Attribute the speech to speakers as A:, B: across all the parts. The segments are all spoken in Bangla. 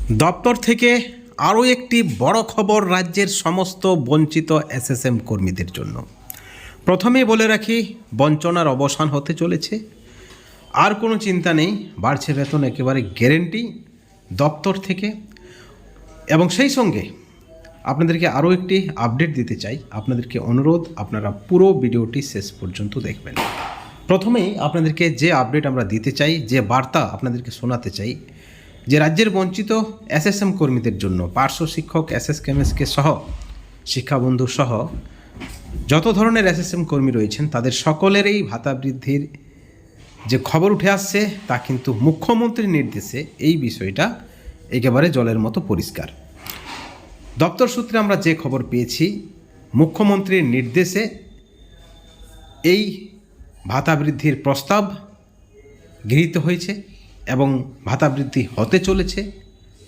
A: দপ্তর থেকে আরও একটি বড় খবর রাজ্যের সমস্ত বঞ্চিত এসএসএম কর্মীদের জন্য। প্রথমেই বলে রাখি, বঞ্চনার অবসান হতে চলেছে। আর কোনো চিন্তা নেই, বাড়ছে বেতন একেবারে গ্যারেন্টি দপ্তর থেকে। এবং সেই সঙ্গে আপনাদেরকে আরও একটি আপডেট দিতে চাই। আপনাদেরকে অনুরোধ, আপনারা পুরো ভিডিওটি শেষ পর্যন্ত দেখবেন। প্রথমেই আপনাদেরকে যে আপডেট আমরা দিতে চাই, যে বার্তা আপনাদেরকে শোনাতে চাই, যে রাজ্যের বঞ্চিত এসএসএম কর্মীদের জন্য পার্শ্ব শিক্ষক, এসএসকেএমএসকে সহ শিক্ষাবন্ধু সহ যত ধরনের এসএসএম কর্মী রয়েছেন তাদের সকলেরই ভাতা বৃদ্ধির যে খবর উঠে আসছে তা কিন্তু মুখ্যমন্ত্রীর নির্দেশে এই বিষয়টা একেবারে জলের মতো পরিষ্কার। দপ্তর সূত্রে আমরা যে খবর পেয়েছি, মুখ্যমন্ত্রীর নির্দেশে এই ভাতা বৃদ্ধির প্রস্তাব গৃহীত হয়েছে এবং ভাতা বৃদ্ধি হতে চলেছে।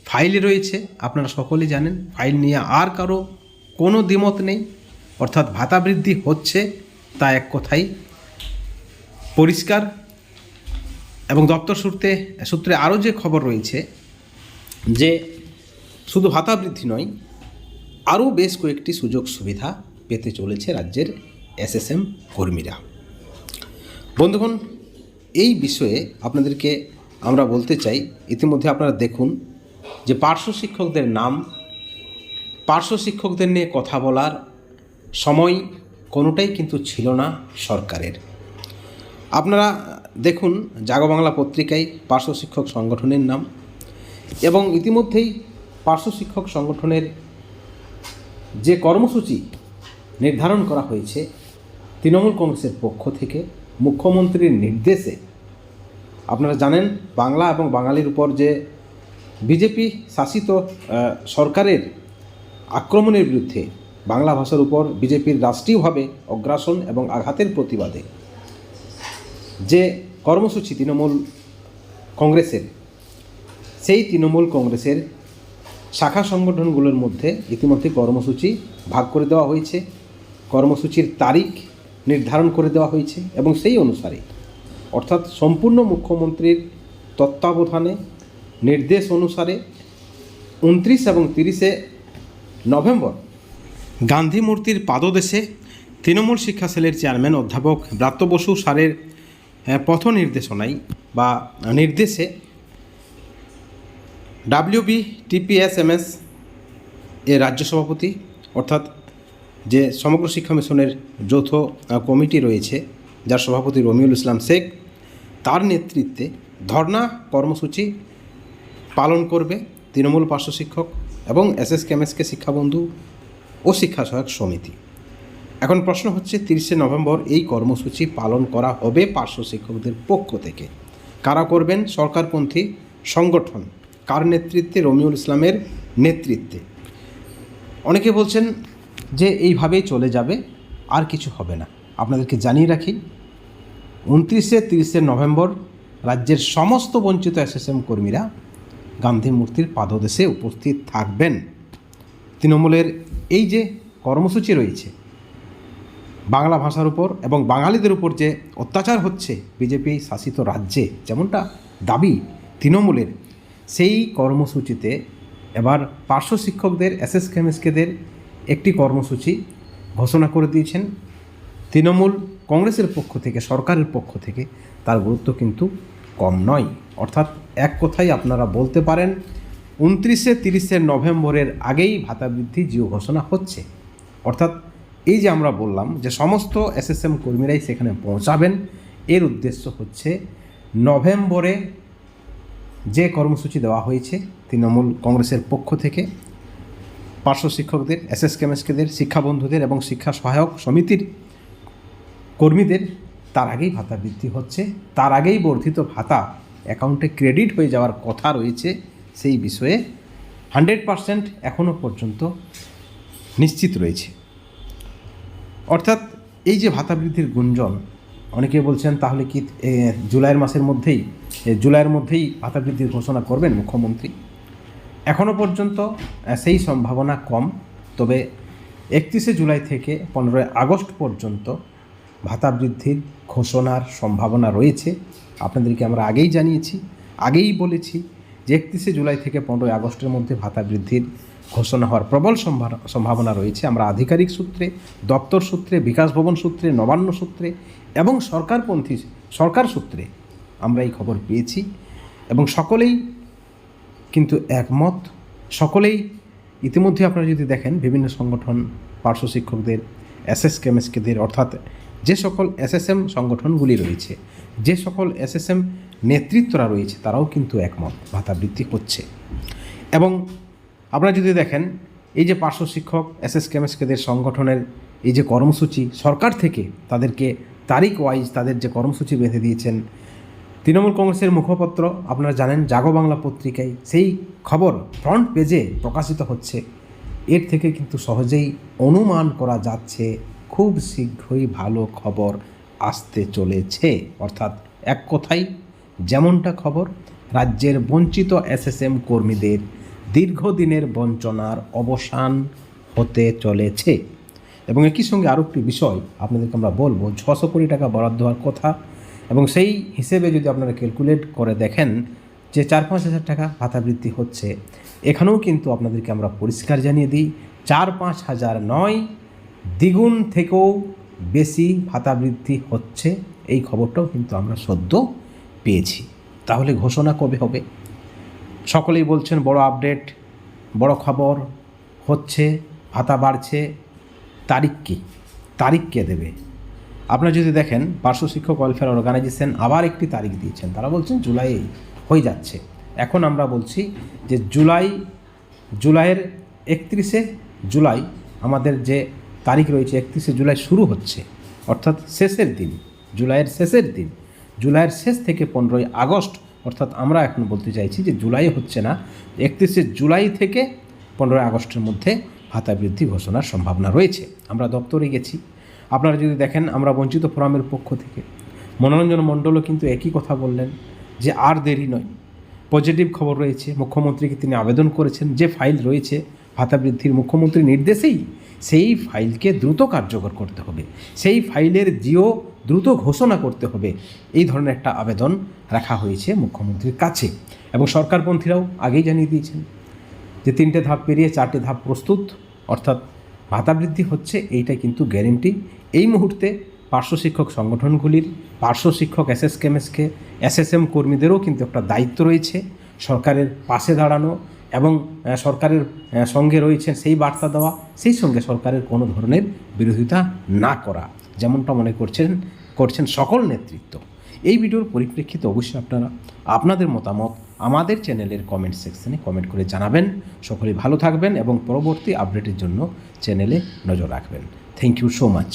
A: ফাইলে রয়েছে, আপনারা সকলেই জানেন। ফাইল নিয়ে আর কারো কোনো দ্বিমত নেই, অর্থাৎ ভাতা বৃদ্ধি হচ্ছে তা এক কথাই পরিষ্কার। এবং দপ্তর সূত্রে আরও যে খবর রয়েছে যে শুধু ভাতা বৃদ্ধি নয়, আরও বেশ কয়েকটি সুযোগ সুবিধা পেতে চলেছে রাজ্যের এসএসএম কর্মীরা। বন্ধুগণ, এই বিষয়ে আপনাদেরকে আমরা বলতে চাই, ইতিমধ্যে আপনারা দেখুন যে পার্শ্ব শিক্ষকদের নাম, পার্শ্ব শিক্ষকদের নিয়ে কথা বলার সময় কোনোটাই কিন্তু ছিল না সরকারের। আপনারা দেখুন জাগো বাংলা পত্রিকায় পার্শ্ব শিক্ষক সংগঠনের নাম, এবং ইতিমধ্যেই পার্শ্ব শিক্ষক সংগঠনের যে কর্মসূচি নির্ধারণ করা হয়েছে তৃণমূল কংগ্রেসের পক্ষ থেকে মুখ্যমন্ত্রীর নির্দেশে। আপনারা জানেন, বাংলা এবং বাঙালির উপর যে বিজেপি শাসিত সরকারের আক্রমণের বিরুদ্ধে বাংলা ভাষার উপর বিজেপির রাষ্ট্রীয়ভাবে অগ্রাসন এবং আঘাতের প্রতিবাদে যে কর্মসূচি তৃণমূল কংগ্রেসের, সেই তৃণমূল কংগ্রেসের শাখা সংগঠনগুলোর মধ্যে ইতিমধ্যে কর্মসূচি ভাগ করে দেওয়া হয়েছে, কর্মসূচির তারিখ নির্ধারণ করে দেওয়া হয়েছে, এবং সেই অনুসারে অর্থাৎ সম্পূর্ণ মুখ্যমন্ত্রীর তত্ত্বাবধানে নির্দেশ অনুসারে 29 এবং 30 নভেম্বর গান্ধী মূর্তির পাদদেশে তৃণমূল শিক্ষা সেলের চেয়ারম্যান অধ্যাপক ব্রাত্য বসু স্যারের পথ নির্দেশনায় বা নির্দেশে WBTPSMS এর রাজ্য সভাপতি, অর্থাৎ যে সমগ্র শিক্ষা মিশনের যৌথ কমিটি রয়েছে, যার সভাপতি রমিউল ইসলাম শেখ, তার নেতৃত্বে ধর্না কর্মসূচি পালন করবে তৃণমূল পার্শ্ব শিক্ষক এবং এসএসকেএমএসকে শিক্ষাবন্ধু ও শিক্ষা সহায়ক সমিতি। এখন প্রশ্ন হচ্ছে, 30 নভেম্বর এই কর্মসূচি পালন করা হবে পার্শ্ব শিক্ষকদের পক্ষ থেকে। কারা করবেন? সরকারপন্থী সংগঠন। কার নেতৃত্বে? রমিউল ইসলামের নেতৃত্বে। অনেকে বলছেন যে এইভাবেই চলে যাবে, আর কিছু হবে না। আপনাদেরকে জানিয়ে রাখি, 29-30 নভেম্বর রাজ্যের সমস্ত বঞ্চিত এসএসএম কর্মীরা গান্ধী মূর্তির পাদদেশে উপস্থিত থাকবেন। তৃণমূলের এই যে কর্মসূচি রয়েছে, বাংলা ভাষার উপর এবং বাঙালিদের উপর যে অত্যাচার হচ্ছে বিজেপি শাসিত রাজ্যে, যেমনটা দাবি তৃণমূলের, সেই কর্মসূচিতে এবার পার্শ্ব শিক্ষকদের, এসএসকেএমএসকেদের একটি কর্মসূচি ঘোষণা করে দিয়েছেন তৃণমূল কংগ্রেসের পক্ষ থেকে, সরকারের পক্ষ থেকে। তার গুরুত্ব কিন্তু কম নয়। অর্থাৎ এক কথাই আপনারা বলতে পারেন 29-30 নভেম্বরের আগেই ভাতা বৃদ্ধি জিও ঘোষণা হচ্ছে। অর্থাৎ এই যে আমরা বললাম যে সমস্ত এসএসএম কর্মীরাই সেখানে পৌঁছাবেন, এর উদ্দেশ্য হচ্ছে নভেম্বরে যে কর্মসূচি দেওয়া হয়েছে তৃণমূল কংগ্রেসের পক্ষ থেকে পার্শ্ব শিক্ষকদের, এসএসকেএমএসকেদের, শিক্ষাবন্ধুদের এবং শিক্ষা সহায়ক সমিতির কর্মীদের, তার আগেই ভাতা বৃদ্ধি হচ্ছে। তার আগেই বর্ধিত ভাতা অ্যাকাউন্টে ক্রেডিট হয়ে যাওয়ার কথা রয়েছে। সেই বিষয়ে 100% এখনও পর্যন্ত নিশ্চিত রয়েছে। অর্থাৎ এই যে ভাতা বৃদ্ধির গুঞ্জন, অনেকে বলছেন তাহলে কি জুলাইয়ের মধ্যেই ভাতা বৃদ্ধির ঘোষণা করবেন মুখ্যমন্ত্রী? এখনও পর্যন্ত সেই সম্ভাবনা কম। তবে 31 জুলাই থেকে 15 আগস্ট পর্যন্ত ভাতা বৃদ্ধির ঘোষণার সম্ভাবনা রয়েছে। আপনাদেরকে আমরা আগেই জানিয়েছি, আগেই বলেছি যে 31শে জুলাই থেকে 15ই আগস্টের মধ্যে ভাতা বৃদ্ধির ঘোষণা হওয়ার প্রবল সম্ভাবনা রয়েছে। আমরা আধিকারিক সূত্রে, দপ্তর সূত্রে, বিকাশ ভবন সূত্রে, নবান্ন সূত্রে এবং সরকার সূত্রে আমরা এই খবর পেয়েছি এবং সকলেই কিন্তু একমত। সকলেই ইতিমধ্যে আপনারা যদি দেখেন বিভিন্ন সংগঠন, পার্শ্ব শিক্ষকদের, কেমিস্টদের অর্থাৎ যে সকল এসএসএম সংগঠনগুলি রয়েছে, যে সকল এসএসএম নেতৃত্বরা রয়েছে, তারাও কিন্তু একমত ভাতা বৃদ্ধি হচ্ছে। এবং আপনারা যদি দেখেন এই যে পার্শ্ব শিক্ষক, কেমিস্টদের সংগঠনের এই যে কর্মসূচি সরকার থেকে তাদেরকে তারিখ ওয়াইজ তাদের যে কর্মসূচি বেঁধে দিয়েছেন, তৃণমূল কংগ্রেসের মুখপত্র আপনারা জানেন জাগো বাংলা পত্রিকায় সেই খবর ফ্রন্ট পেজে প্রকাশিত হচ্ছে। এর থেকে কিন্তু সহজেই অনুমান করা যাচ্ছে খুব শীঘ্রই ভালো খবর আসতে চলেছে। অর্থাৎ এক কথায় যেমনটা খবর, রাজ্যের বঞ্চিত এসএসএম কর্মীদের দীর্ঘদিনের বঞ্চনার অবসান হতে চলেছে। এবং একই সঙ্গে আরও একটি বিষয় আপনাদেরকে আমরা বলবো, 600 কোটি টাকা বরাদ্দ হওয়ার কথা এবং সেই হিসেবে যদি আপনারা ক্যালকুলেট করে দেখেন যে 4-5 হাজার টাকা ভাতা বৃদ্ধি হচ্ছে, এখানেও কিন্তু আপনাদেরকে আমরা পরিষ্কার জানিয়ে দিই 4-5 হাজার নয়, দ্বিগুণ থেকেও বেশি ভাতা বৃদ্ধি হচ্ছে। এই খবরটাও কিন্তু আমরা সদ্য পেয়েছি। তাহলে ঘোষণা কবে হবে? সকলেই বলছেন বড় আপডেট, বড় খবর হচ্ছে, ভাতা বাড়ছে। তারিখ কে দেবে? আপনারা যদি দেখেন পার্শ্ব শিক্ষক ওয়েলফেয়ার অর্গানাইজেশন আবার একটি তারিখ দিয়েছেন, তারা বলছেন জুলাই হয়ে যাচ্ছে। এখন আমরা বলছি যে জুলাইয়ের 31শে জুলাই আমাদের যে তারিখ রয়েছে, 31শে জুলাই শুরু হচ্ছে, অর্থাৎ শেষের দিন, জুলাইয়ের শেষের দিন, জুলাইয়ের শেষ থেকে 15ই আগস্ট, অর্থাৎ আমরা এখন বলতে চাইছি যে জুলাই হচ্ছে না, 31শে জুলাই থেকে 15ই আগস্টের মধ্যে ভাতা বৃদ্ধি ঘোষণার সম্ভাবনা রয়েছে। আমরা দপ্তরে গেছি, আপনারা যদি দেখেন আমরা বঞ্চিত ফোরামের পক্ষ থেকে মনোরঞ্জন মণ্ডলও কিন্তু একই কথা বললেন যে আর দেরি নয়, পজিটিভ খবর রয়েছে। মুখ্যমন্ত্রীকে তিনি আবেদন করেছেন, যে ফাইল রয়েছে ভাতা বৃদ্ধির মুখ্যমন্ত্রীর নির্দেশেই, সেই ফাইলকে দ্রুত কার্যকর করতে হবে, সেই ফাইলের জিও দ্রুত ঘোষণা করতে হবে, এই ধরনের একটা আবেদন রাখা হয়েছে মুখ্যমন্ত্রীর কাছে। এবং সরকারপন্থীরাও আগেই জানিয়ে দিয়েছেন যে 3টে ধাপ পেরিয়ে 4টে ধাপ প্রস্তুত, অর্থাৎ ভাতা বৃদ্ধি হচ্ছে, এইটা কিন্তু গ্যারেন্টি। এই মুহূর্তে পার্শ্ব শিক্ষক সংগঠনগুলির, পার্শ্ব শিক্ষক এসএসএম কর্মীদেরও কিন্তু একটা দায়িত্ব রয়েছে সরকারের পাশে দাঁড়ানো এবং সরকারের সঙ্গে রয়েছেন সেই বার্তা দেওয়া, সেই সঙ্গে সরকারের কোনো ধরনের বিরোধিতা না করা, যেমনটা মনে করছেন সকল নেতৃত্ব। এই ভিডিওর পরিপ্রেক্ষিতে অবশ্যই আপনারা আপনাদের মতামত আমাদের চ্যানেলের কমেন্ট সেকশনে কমেন্ট করে জানাবেন। সকলেই ভালো থাকবেন এবং পরবর্তী আপডেটের জন্য চ্যানেলে নজর রাখবেন। Thank you so much.